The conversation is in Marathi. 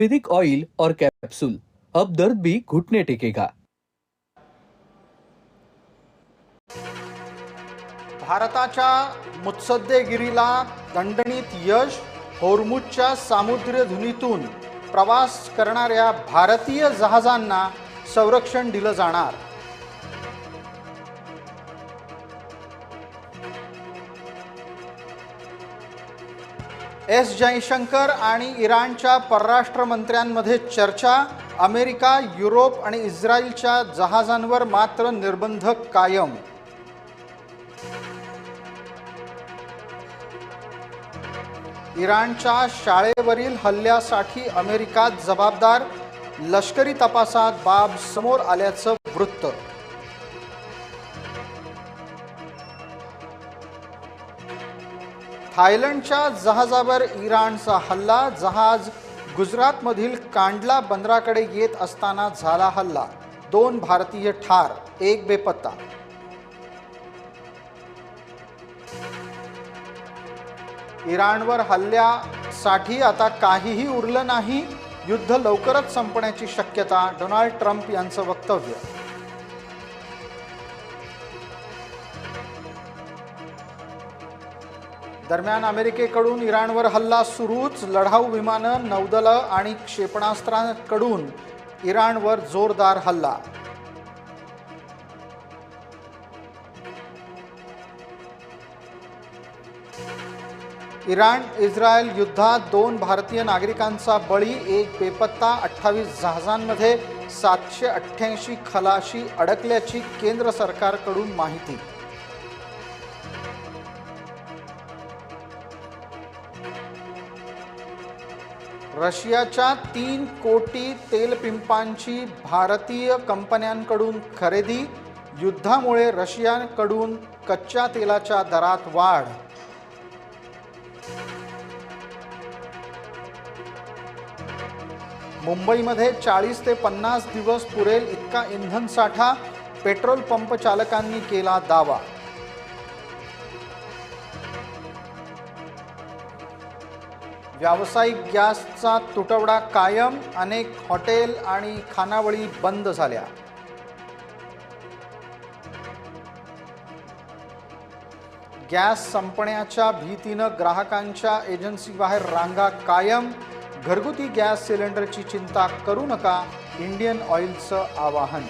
आयुर्वेदिक ऑयल और कैप्सूल, अब दर्द भी घुटने टेकेगा। भारताच्या मुत्सद्देगिरीला दणदणीत यश, होर्मुझच्या सामुद्रधुनीतून प्रवास करणाऱ्या भारतीय जहाजांना संरक्षण दिलं जाणार। एस जयशंकर आणि इराणच्या परराष्ट्र मंत्र्यांमध्ये चर्चा, अमेरिका, युरोप आणि इस्रायलच्या जहाजांवर मात्र निर्बंध कायम। इराणच्या शाळेवरील हल्ल्यासाठी अमेरिका जबाबदार, लष्करी तपासात बाब समोर आल्याचं वृत्त। थायलंडच्या जहाजावर इराणचा हल्ला, जहाज गुजरातमधील कांडला बंदराकडे येत असताना झाला हल्ला, 2 भारतीय ठार, 1 बेपत्ता। इराणवर हल्ल्यासाठी आता काहीही उरलं नाही, युद्ध लवकरच संपण्याची शक्यता, डोनाल्ड ट्रम्प यांचं वक्तव्य। दरम्यान अमेरिकेकडून इराणवर हल्ला सुरूच, लढाऊ विमानं, नौदलं आणि क्षेपणास्त्रांकडून इराणवर जोरदार हल्ला। इराण इस्रायल युद्धात 2 भारतीय नागरिकांचा बळी, 1 बेपत्ता, 28 जहाजांमध्ये 788 खलाशी अडकल्याची केंद्र सरकारकडून माहिती। रशियाच्या 3 कोटी तेलपिंपांची भारतीय कंपन्यांकडून खरेदी, युद्धामुळे रशियाकडून कच्च्या तेलाच्या दरात वाढ। मुंबईमध्ये 40 ते 50 दिवस पुरेल इतका इंधन साठा, पेट्रोल पंप चालकांनी केला दावा। व्यावसायिक गॅसचा तुटवडा कायम, अनेक हॉटेल आणि खानावळी बंद झाल्या। गॅस संपण्याच्या भीतीनं ग्राहकांच्या एजन्सीबाहेर रांगा कायम, घरगुती गॅस सिलेंडरची चिंता करू नका, इंडियन ऑइलचं आवाहन।